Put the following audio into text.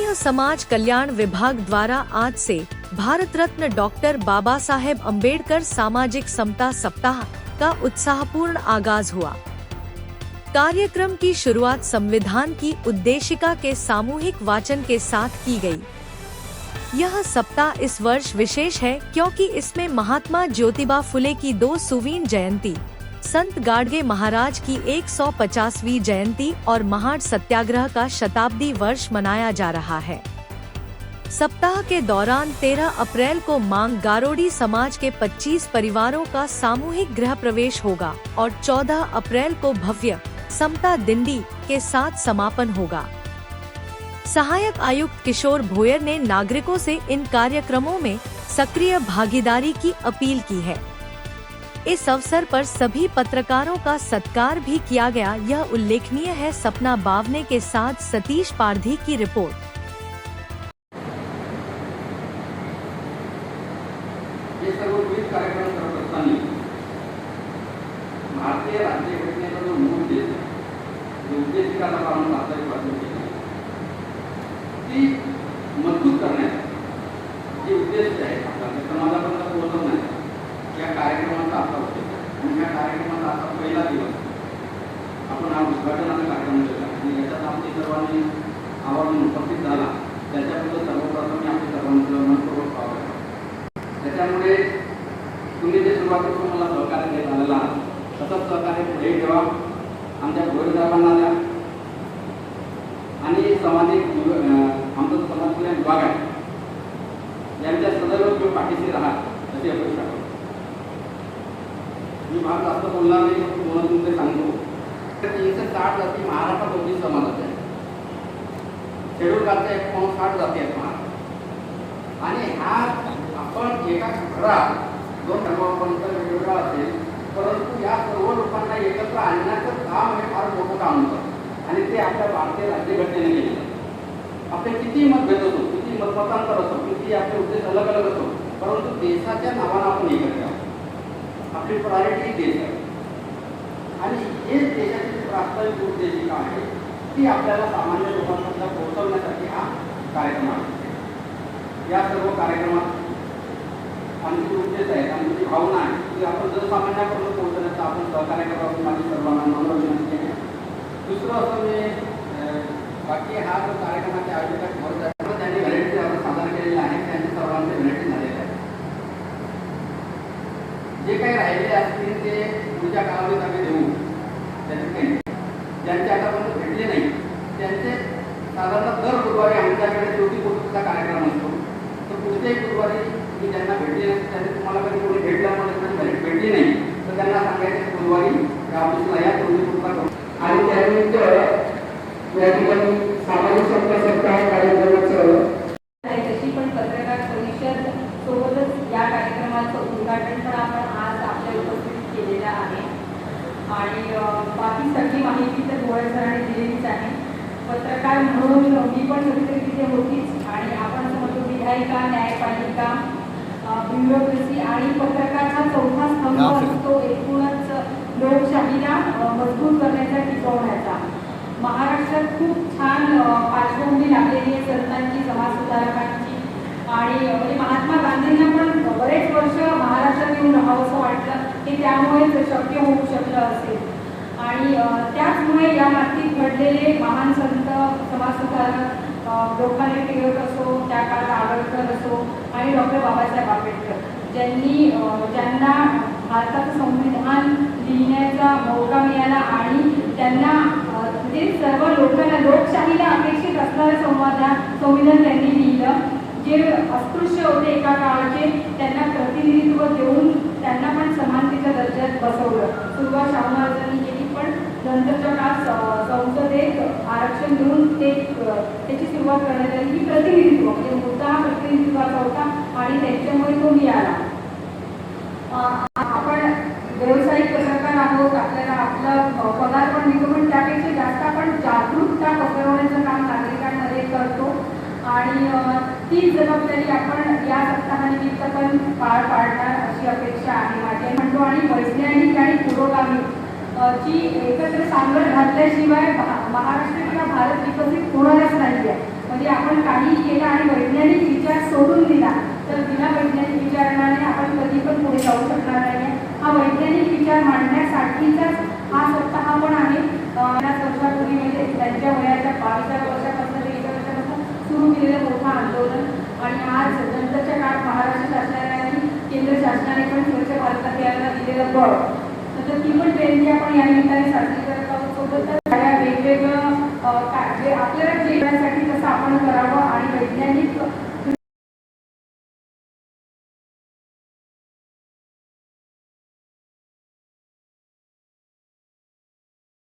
केंद्रीय समाज कल्याण विभाग द्वारा आज से भारत रत्न डॉक्टर बाबा साहेब अम्बेडकर सामाजिक समता सप्ताह का उत्साहपूर्ण आगाज हुआ। कार्यक्रम की शुरुआत संविधान की उद्देशिका के सामूहिक वाचन के साथ की गई। यह सप्ताह इस वर्ष विशेष है क्योंकि इसमें महात्मा ज्योतिबा फुले की 2 सुवीन जयंती, संत गाडगे महाराज की 150वीं जयंती और महाड सत्याग्रह का शताब्दी वर्ष मनाया जा रहा है। सप्ताह के दौरान 13 अप्रैल को मांग गारोडी समाज के 25 परिवारों का सामूहिक गृह प्रवेश होगा और 14 अप्रैल को भव्य समता दिंडी के साथ समापन होगा। सहायक आयुक्त किशोर भोयर ने नागरिकों से इन कार्यक्रमों में सक्रिय भागीदारी की अपील की है। इस अवसर पर सभी पत्रकारों का सत्कार भी किया गया। यह उल्लेखनीय है। सपना बावने के साथ सतीश पारधी की रिपोर्ट। ये सर्व विविध कार्यक्रम करत असताना भारतीय राज्यघटनेचा जो मूळ उद्देश आहे, उद्देशिका पालन वास्तविक वाचन केली ती मजबूत करण्याचा जे उद्देश आहे आपला समाजापर्यंत पोहोचवण्याचा या कार्यक्रमाचा असा उद्देश आहे। आणि या कार्यक्रमाचा असा पहिला दिवस आपण हा उद्घाटनाचा कार्यक्रम केला आणि याच्यात आमची सर्वांनी आवर्जून उपस्थित झाला, त्याच्याबद्दल सर्वप्रथम मी आपल्या सर्वांचं मनपूर्वक स्वागत करतो। त्याच्यामुळे तुम्ही जे सुरुवातीपासून मला सहकार्य देत आलेला आहात तसंच सहकार्य पुढे ठेवा, आमच्या भोयर साहेबांना द्या आणि सामाजिक आमचा समाज कल्याण विभाग आहे यांच्या सदैव तुम्ही पाठीशी राहा अशी अपेक्षा करतो। मी फार जास्त बोलणार नाही, तुम्हाला तुमचे सांगतो 360 जाती महाराष्ट्रात 29 समाजात आहेत। शेड्यूल कास्टच्या 59 जाती आहेत महाराष्ट्रात आणि हा आपण एका घरात 2 धर्मांपर्यंत वेगवेगळा असेल, परंतु या सर्व लोकांना एकत्र आणण्याचं काम हे फार मोठं काम होतं आणि ते आपल्या भारतीय राज्यघटनेने केलेलं आहे। आपले किती मतभेद असो, किती मतमतांतर असो, किती आपले उद्देश अलग अलग असो, परंतु देशाच्या नावानं आपण एकत्र आहोत। आपली प्रायोरिटी देश आहे आणि हेच देशाची वास्तविक उद्देशिका आहे ती आपल्याला सामान्य लोकांपर्यंत पोहोचवण्यासाठी हा कार्यक्रम आहे। या सर्व कार्यक्रमात आमची उद्देश आहे, आमची भावना आहे की आपण जनसामान्यापर्यंत पोहोचण्याचा आपण सहकार्य करावं, माझी सर्वांना नम्र विनंती आहे। दुसरं असं मी बाकी हा जो कार्यक्रमाच्या आयोजकात त्यांनी व्हॅलिडिटी सादर केलेला आहे, त्यांच्या सर्वांचे व्हॅलिडिटी झालेले आहे। जे काही राहिले असतील ते पुढच्या कालावधीत आम्ही देऊ, त्याचे काही ज्यांचे आतापर्यंत भेटले नाही त्यांचे साधारणतः दर बुधवारी आमच्याकडे ज्योतिपूर्तीचा कार्यक्रम असतो, तर पुढच्याही बुधवारी मी ज्यांना भेटले नाही त्यांनी तुम्हाला कधी कोणी भेटल्यामुळे भेटली नाही तर त्यांना सांगायचं बुधवारी या ऑफिसला या ज्योतिपूर्तीचा करू आणि त्यानिमित्त या ठिकाणी सामाजिक समता सप्ताह कार्यक्रमाचं तशी पण पत्रकार परिषद सोबतच या कार्यक्रमाचं उद्घाटन पण आपण आज आपल्या उपस्थितीत केलेलं आहे आणि बाकी सगळी माहिती तर भोयर सरांनी दिलेलीच आहे। पत्रकार म्हणून मी पण कधीतरी तिथे होतीच आणि आपण समजतो विधायिका, न्यायपालिका, ब्युरोक्रेसी आणि पत्रकार हा चौथा स्तंभ असतो एकूणच लोकशाहीला मजबूत करण्याचा, टिकवण्याचा। महाराष्ट्रात खूप छान पार्श्वभूमी लागलेली आहे संतांची, समाजसुधारकांची आणि म्हणजे महात्मा गांधींना पण बरेच वर्ष महाराष्ट्रात येऊन राहावं असं वाटलं की त्यामुळेच शक्य होऊ शकलं असेल आणि त्याचमुळे या मातीत घडलेले महान संत, समाजसुधारक लोकमान्य टिळक असो, त्या काळात आंबेडकर असो आणि डॉक्टर बाबासाहेब आंबेडकर ज्यांना भारताचं संविधान लिहिण्याचा मौका मिळाला आणि त्यांना म्हणजे सर्व लोकांना लोकशाहीला अपेक्षित असणारं संविधान त्यांनी लिहिलं। जे अस्पृश्य होते एका काळाचे त्यांना प्रतिनिधित्व देऊन त्यांना पण समानतेच्या दर्जात बसवलं। सुरुवात शाहू महाराजांनी केली पण नंतरच्या काळात संसदेत आरक्षण देऊन त्याची सुरुवात करण्यात आली की प्रतिनिधित्व म्हणजे मुद्दा हा प्रतिनिधित्वाचा होता आणि त्याच्यामुळे तो मिळाला। आपण व्यावसायिक पत्रकार आहोत, आपल्याला आपलं पगार पण मिळतो, पण त्यापेक्षा जास्त आपण जागरूकता पसरवण्याचं काम नागरिकांमध्ये करतो आणि ती जबाबदारी आपण या सप्ताहानिमित्त पण पार पाडणार अशी अपेक्षा आहे माझी म्हणतो। आणि वैज्ञानिक आणि पुरोगामी ची एकत्र सांगड घातल्याशिवाय महाराष्ट्र किंवा भारत विकसित होणारच नाही आहे। म्हणजे आपण काही केलं आणि वैज्ञानिक विचार सोडून दिला तर बिना वैज्ञानिक विचाराने आपण कधी पण पुढे जाऊ शकणार नाही. हा वैज्ञानिक विचार मांडण्यासाठीचाच हा सप्ताह पण आहे. 50 वर्षापूर्वी म्हणजे त्यांच्या वयाच्या 22व्या वर्षापासून ते 1 वर्षापासून सुरू केलेलं मोठं आंदोलन आणि आज नंतरच्या काळात महाराष्ट्र शासनाने आणि केंद्र शासनाने पण स्वच्छ भारत अभियानाला दिलेलं बळ, तर ती पण जयंती आपण या निमित्ताने साजरी करत आहोत. सोबतच वेगवेगळं जे आपल्याला जेवण्यासाठी कसं आपण करावं आणि वैज्ञानिक